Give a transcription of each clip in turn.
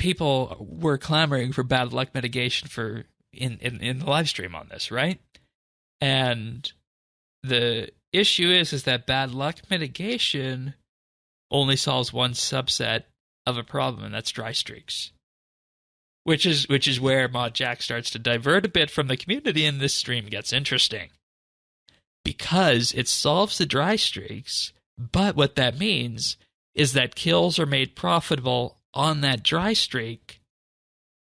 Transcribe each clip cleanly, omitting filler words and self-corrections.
people were clamoring for bad luck mitigation in the live stream on this, right? And the issue is that bad luck mitigation only solves one subset of a problem, and that's dry streaks. Which is where Mod Jack starts to divert a bit from the community, and this stream gets interesting. Because it solves the dry streaks, but what that means is that kills are made profitable on that dry streak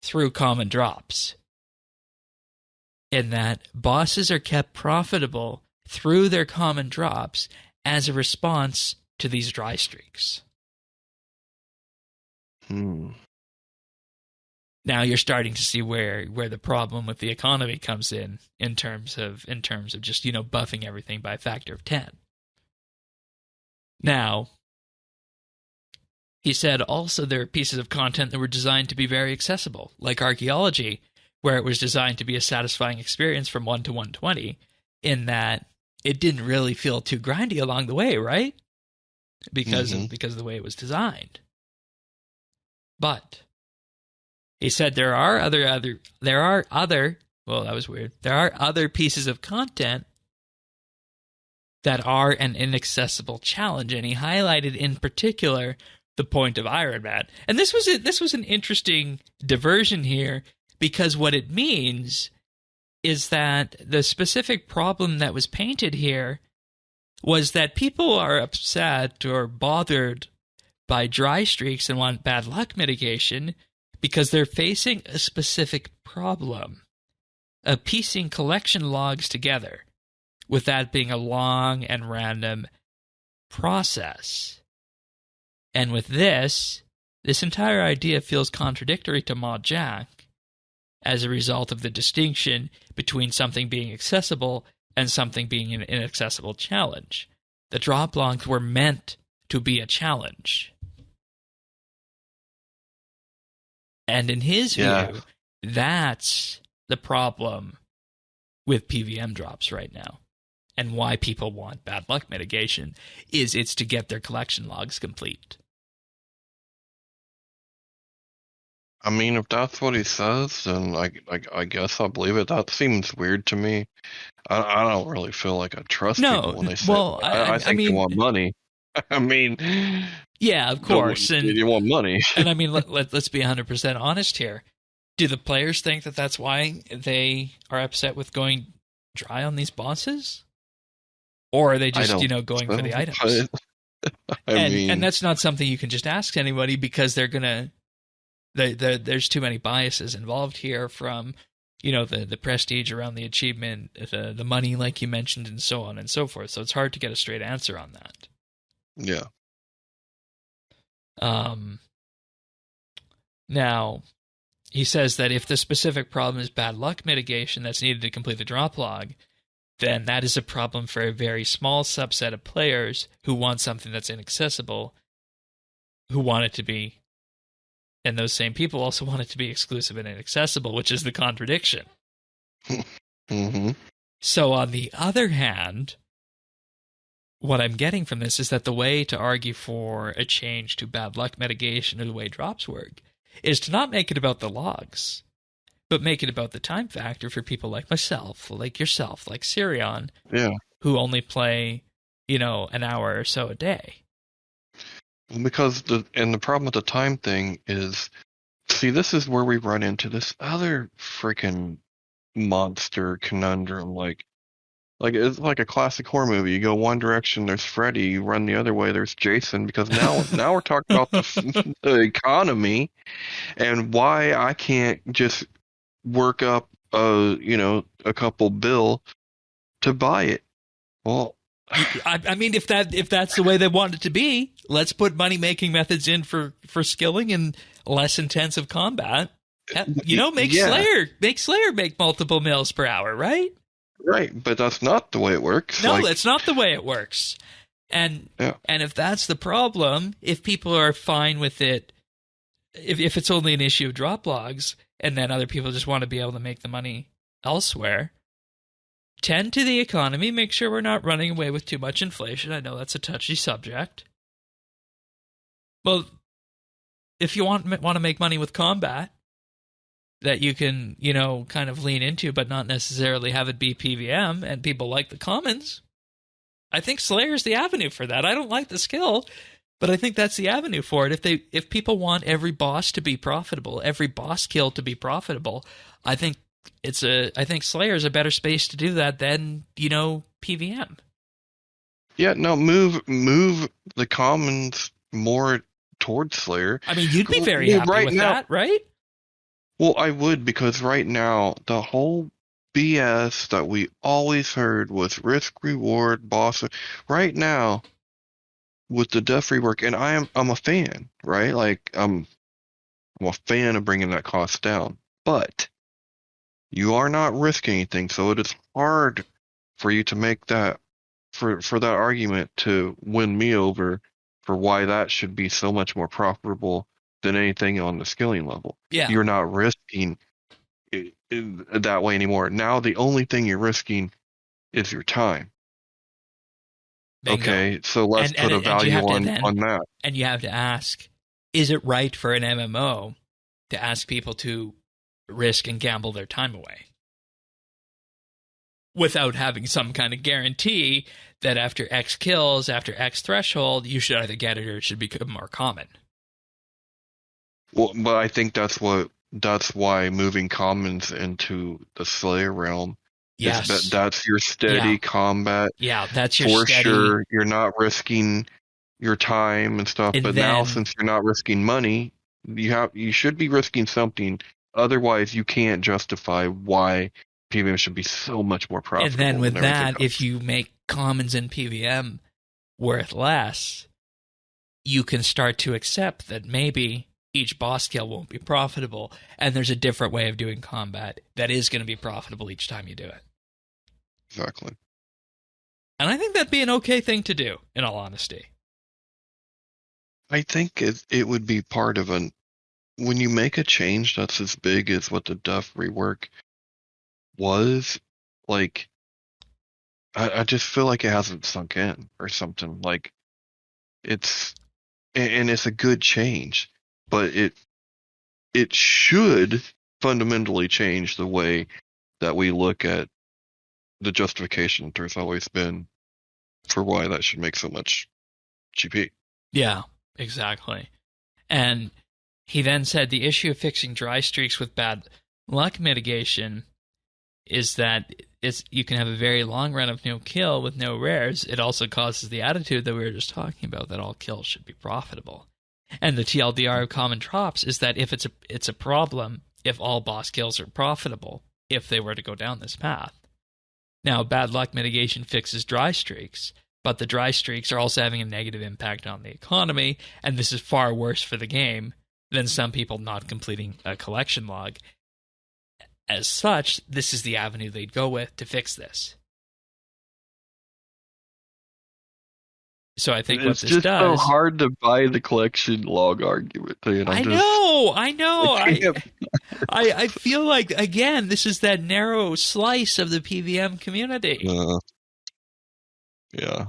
through common drops. In that bosses are kept profitable through their common drops as a response to these dry streaks. Now you're starting to see where the problem with the economy comes in terms of just, buffing everything by a factor of 10. Now, he said also there are pieces of content that were designed to be very accessible, like archaeology, where it was designed to be a satisfying experience from 1 to 120, in that it didn't really feel too grindy along the way, right? Because of the way it was designed. But he said there are other pieces of content that are an inaccessible challenge, and he highlighted in particular the point of Iron Man. And this was an interesting diversion here, because what it means is that the specific problem that was painted here was that people are upset or bothered by dry streaks and want bad luck mitigation because they're facing a specific problem of piecing collection logs together, with that being a long and random process. And with this entire idea feels contradictory to Mod Jack as a result of the distinction between something being accessible and something being an inaccessible challenge. The drop logs were meant to be a challenge. And in his view, that's the problem with PVM drops right now. And why people want bad luck mitigation is it's to get their collection logs complete. I mean, if that's what he says, then I guess I'll believe it. That seems weird to me. I don't really feel like I trust people when they say, well, I think they want money. I mean, yeah, of course. And you want money. And I mean, let's be 100% honest here. Do the players think that that's why they are upset with going dry on these bosses? Or are they just, going for the items? And that's not something you can just ask anybody, because they're going to... There's too many biases involved here, from, the prestige around the achievement, the money, like you mentioned, and so on and so forth. So it's hard to get a straight answer on that. Yeah. Now, he says that if the specific problem is bad luck mitigation that's needed to complete the drop log, then that is a problem for a very small subset of players who want something that's inaccessible, who want it to be. And those same people also want it to be exclusive and inaccessible, which is the contradiction. So on the other hand, what I'm getting from this is that the way to argue for a change to bad luck mitigation, or the way drops work, is to not make it about the logs, but make it about the time factor for people like myself, like yourself, like Sirion, who only play, an hour or so a day. Because the problem with the time thing is, see, this is where we run into this other freaking monster conundrum. Like it's like a classic horror movie. You go one direction, there's Freddy. You run the other way, there's Jason. Because now we're talking about the economy, and why I can't just work up a couple bill to buy it. Well, I mean, if that's the way they want it to be, let's put money-making methods in for skilling and less intensive combat. Make Slayer make multiple mils per hour, right? Right, but that's not the way it works. No, that's not the way it works. And if that's the problem, if people are fine with it, if it's only an issue of drop logs, and then other people just want to be able to make the money elsewhere, tend to the economy, make sure we're not running away with too much inflation. I know that's a touchy subject. Well, if you want to make money with combat that you can, kind of lean into, but not necessarily have it be PVM, and people like the commons, I think Slayer's the avenue for that. I don't like the skill, but I think that's the avenue for it. If people want every boss to be profitable, every boss kill to be profitable, I think Slayer's a better space to do that than, PVM. Yeah, no, move the commons more towards Slayer. I mean, you'd be very happy with that, right? Well, I would, because right now the whole BS that we always heard was risk reward boss. Right now, with the death rework, and I'm a fan, right? Like I'm a fan of bringing that cost down, but you are not risking anything, so it is hard for you to make that for that argument to win me over for why that should be so much more profitable than anything on the skilling level. Yeah. You're not risking it that way anymore. Now the only thing you're risking is your time. Bingo. Okay, so let's put a value on that. And you have to ask, is it right for an MMO to ask people to risk and gamble their time away without having some kind of guarantee that after X kills, after X threshold, you should either get it or it should become more common? Well, but I think that's why moving commons into the Slayer realm. Yes. That's your steady combat. Yeah, that's your for steady. Sure, you're not risking your time and stuff. And but then, now, since you're not risking money, you should be risking something. Otherwise, you can't justify why PVM should be so much more profitable. And then with that, if you make commons in PVM worth less, you can start to accept that maybe each boss kill won't be profitable, and there's a different way of doing combat that is going to be profitable each time you do it. Exactly. And I think that'd be an okay thing to do, in all honesty. I think it would be part of when you make a change that's as big as what the Duff rework was, like, I just feel like it hasn't sunk in or something. Like, it's a good change, but it should fundamentally change the way that we look at the justification there's always been for why that should make so much GP. Yeah, exactly. And he then said the issue of fixing dry streaks with bad luck mitigation is that you can have a very long run of no kill with no rares. It also causes the attitude that we were just talking about, that all kills should be profitable. And the TLDR of common drops is that if it's a problem if all boss kills are profitable, if they were to go down this path. Now, bad luck mitigation fixes dry streaks, but the dry streaks are also having a negative impact on the economy, and this is far worse for the game than some people not completing a collection log. As such, this is the avenue they'd go with to fix this. So I think what this does... It's just so hard to buy the collection log argument. I know. I feel like, again, this is that narrow slice of the PVM community. Yeah.